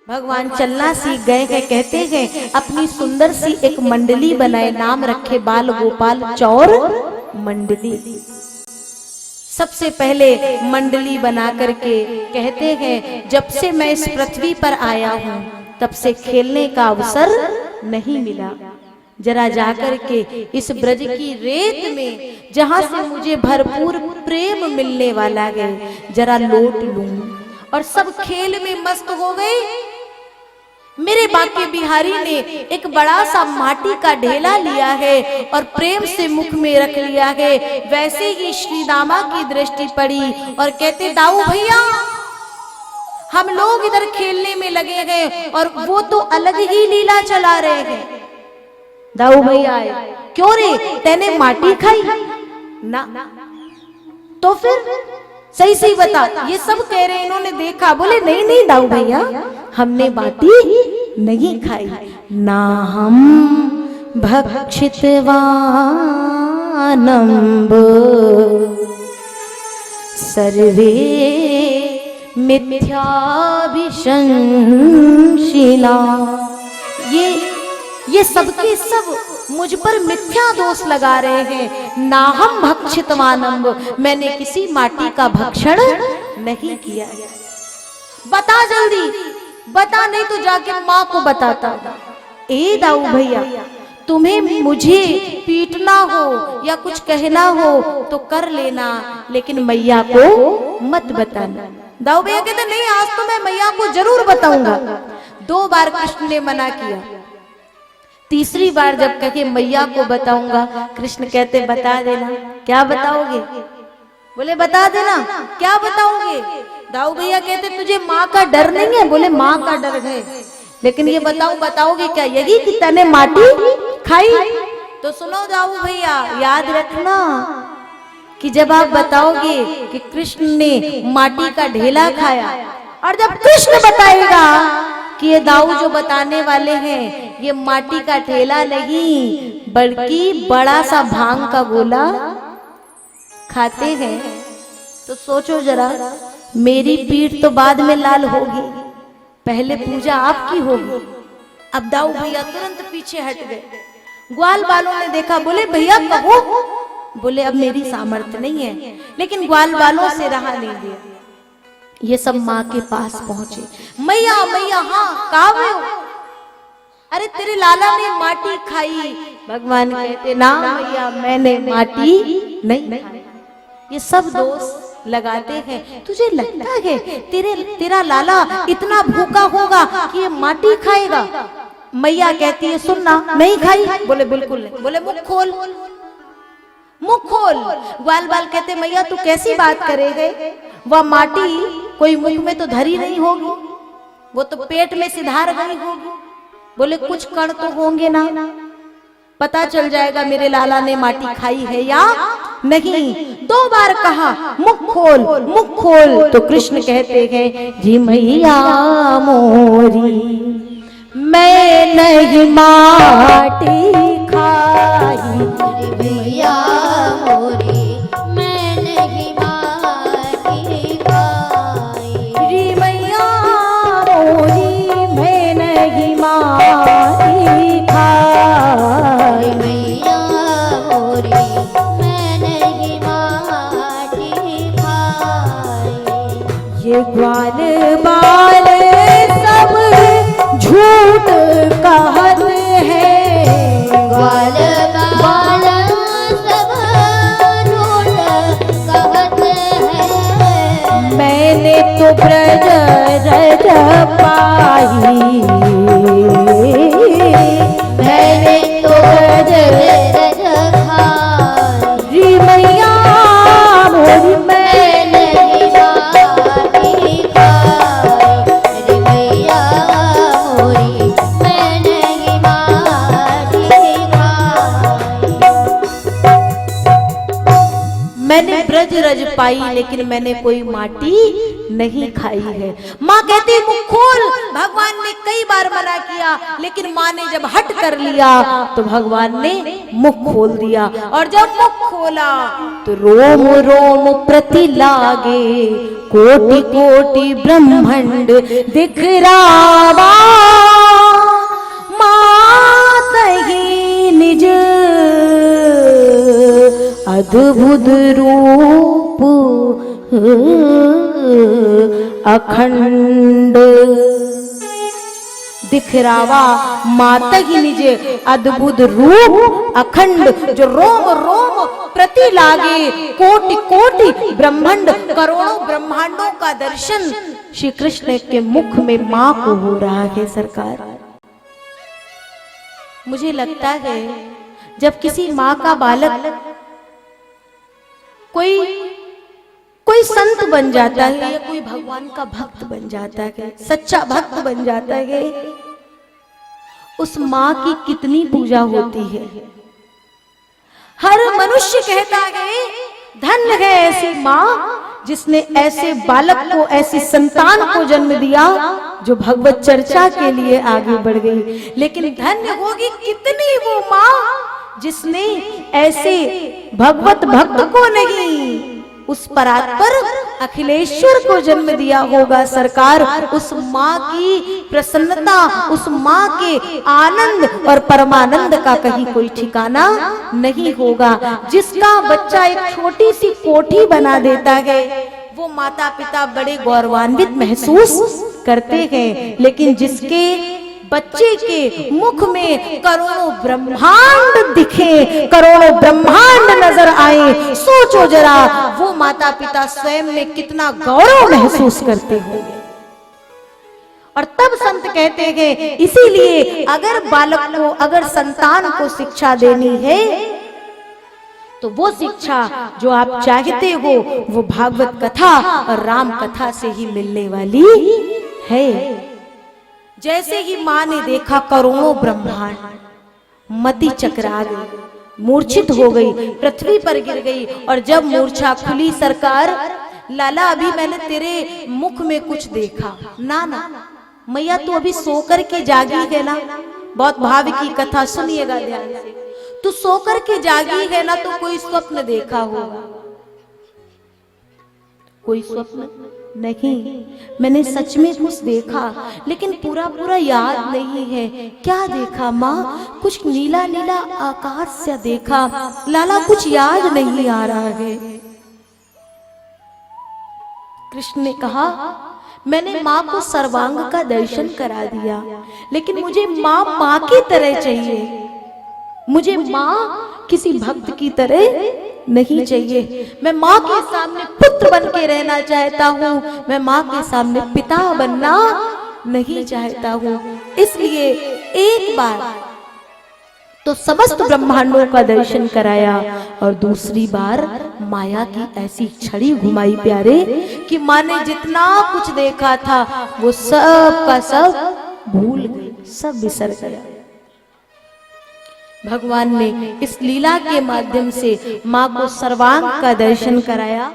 भगवान चलना सीख गए हैं। कहते हैं अपनी सुंदर सी एक मंडली बनाए, नाम रखे बाल गोपाल चौर मंडली। सबसे पहले मंडली बना करके कहते हैं जब से मैं इस पृथ्वी पर आया हूं तब से खेलने का अवसर नहीं मिला। जरा जाकर के इस ब्रज की रेत में जहां से मुझे भरपूर प्रेम मिलने वाला है जरा लौट लूं। और सब खेल में मस्त हो गए। मेरे बाके बिहारी ने एक बड़ा सा माटी का ढेला लिया है और प्रेम से मुख में रख लिया है। वैसे ही श्री दामा की दृष्टि पड़ी और कहते दाऊ भैया हम लोग इधर खेलने में लगे हैं और वो तो अलग ही लीला चला रहे हैं। दाऊ भैया आए, क्यों रे तेने माटी खाई ना? तो फिर सही सही बता। ये सब कह रहे इन्होंने देखा। बोले नहीं नहीं दाऊ भैया हमने बाटी नहीं खाई ना, हम भक्षितवानम्ब सर्वे मिथ्याभिशंसिना। ये सबके सब मुझ पर मिथ्या दोष लगा रहे हैं। ना हम भक्षितवानम्ब, मैंने किसी माटी का भक्षण नहीं किया। बता जल्दी बता, नहीं तो जाके माँ को बताता। ए दाऊ भैया तुम्हें मुझे पीटना हो या कुछ कहना हो तो कर लेना, लेकिन मैया को मत बताना। दाऊ भैया कहते नहीं आज तो मैं मैया को जरूर बताऊंगा। 2 बार कृष्ण ने मना किया। तीसरी बार जब कहे मैया को बताऊंगा, कृष्ण कहते बता देना। क्या बताओगे? बोले बता देना। क्या बताओगे? दाऊ भैया कहते तुझे माँ का डर नहीं है? बोले माँ का डर है, लेकिन ये बताओगे क्या यही कि तने माटी खाई? तो सुनो दाऊ भैया याद रखना कि जब आप बताओगे कि कृष्ण ने माटी का ढेला खाया और जब कृष्ण बताएगा कि ये दाऊ जो बताने वाले हैं ये माटी का ठेला नहीं बल्कि बड़ा सा भांग का गोला खाते हैं, तो सोचो जरा मेरी पीठ तो बाद में लाल होगी, पहले पूजा आपकी होगी। अब दाऊ भैया तुरंत पीछे हट गए। ग्वाल वालों ने देखा, बोले भैया कहो। बोले अब मेरी सामर्थ्य नहीं है, लेकिन ग्वाल वालों से रहा नहीं गया। ये सब माँ के पास पहुंचे। मैया मैया हाँ कावे हो? अरे तेरे लाला ने माटी खाई। भगवान कहते ना मैया मैंने माटी नहीं खाई। ये सब दोष लगाते हैं। तुझे लगता है तेरा लाला इतना भूखा होगा कि ये माटी खाएगा? मैया कहती है सुनना नहीं खाई? बोले बिल्कुल नहीं। बोले मुख खोल मुख खोल। ग्वाल बाल कहते मैया तू कैसी बात करेगे? वह माटी कोई मुख में तो धरी नहीं होगी, वो तो पेट में सिधार गई होगी। बोले कुछ कण तो होंगे ना, पता चल जाएगा मेरे लाला ने माटी खाई है या नहीं। 2 बार कहा मुख खोल मुख खोल। तो कृष्ण कहते हैं जी मैया मोरी मैं नहीं माटी खाई। मैया मोरी मैं नहीं माटी खाई। री मैया मोरी मैं नहीं माटी खाई। मैया मोरी मैं नहीं माटी खाई। ये ग्वाल बाल सब झूठ कहत है। ग्वाल बाल सब झूठ कहत है। मैंने तो ब्रज रज पाई। मैंने तो ब्रज रज खाई। री मैया मोरी मैं नहीं माटी खाई। मैया मोरी मैं नहीं माटी खाई। मैंने ब्रज रज पाई लेकिन मैंने कोई माटी नहीं खाई है। माँ कहती मुख खोल। भगवान ने कई बार मना किया, लेकिन माँ ने जब हट कर लिया तो भगवान ने मुख खोल दिया। और जब मुख खोला तो रोम रोम प्रति लागे, कोटि कोटि ब्रह्मांड दिख रावा। अद्भुत रूप अखंड दिखरावा माता की निजे अद्भुत रूप अखंड, जो रोम रोम प्रति लागे, कोटि कोटि ब्रह्मांड करोड़ों ब्रह्मांडों का दर्शन श्री कृष्ण के मुख में मां को हो रहा है। सरकार, मुझे लगता है जब किसी मां का बालक कोई संत बन जाता है या कोई भगवान का भक्त बन जाता है, सच्चा भक्त बन जाता है, उस मां की कितनी पूजा होती है। हर मनुष्य कहता है धन्य है ऐसी मां जिसने ऐसे बालक को, ऐसी संतान को जन्म दिया जो भगवत चर्चा के लिए आगे बढ़ गई। लेकिन धन्य होगी कितनी वो मां जिसने ऐसे भगवत भक्त को नहीं, उस परात्पर अखिलेश्वर को जन्म दिया होगा। सरकार, उस माँ की प्रसन्नता, उस माँ के आनंद और परमानंद का कहीं कोई ठिकाना नहीं होगा। जिसका बच्चा एक छोटी सी कोठी बना देता है, वो माता पिता बड़े गौरवान्वित महसूस करते हैं। लेकिन जिसके बच्चे के मुख में करोड़ों ब्रह्मांड दिखे, करोड़ों ब्रह्मांड नजर आए, सोचो जरा वो माता पिता स्वयं में कितना गौरव महसूस करते होंगे। और तब संत कहते हैं, इसीलिए अगर बालक को, अगर संतान को शिक्षा देनी है तो वो शिक्षा जो आप चाहते हो वो भागवत कथा और राम कथा से ही मिलने वाली है। जैसे ही मां ने देखा करोड़ों ब्रह्मांड, मति चकरा गई, मूर्छित हो गई, पृथ्वी पर गिर गई। और जब मूर्छा खुली, सरकार, लाला अभी मैंने तेरे मुख में कुछ देखा। ना ना मैया, तू अभी सो कर के जागी है ना। बहुत भाव की कथा सुनिएगा ध्यान से। तू सो कर के जागी है ना, तो कोई स्वप्न देखा होगा। कोई स्वप्न नहीं, मैंने सच में कुछ देखा, लेकिन पूरा पूरा याद नहीं है। क्या देखा माँ? कुछ नीला नीला आकाश से देखा। लाला कुछ याद नहीं आ रहा है। कृष्ण ने कहा, मैंने माँ को सर्वांग का दर्शन करा दिया, लेकिन मुझे माँ माँ की तरह चाहिए। मुझे माँ किसी भक्त की तरह नहीं चाहिए। मैं माँ के सामने पुत्र बन के रहना चाहता हूँ, मैं माँ के सामने पिता बनना नहीं चाहता हूँ। इसलिए एक बार तो समस्त ब्रह्मांडों का दर्शन कराया और दूसरी बार माया की ऐसी छड़ी घुमाई प्यारे कि माँ ने जितना कुछ देखा था वो सब का सब भूल गई, सब बिसर गया। भगवान ने इस लीला के माध्यम से माँ को सर्वांग का दर्शन कराया।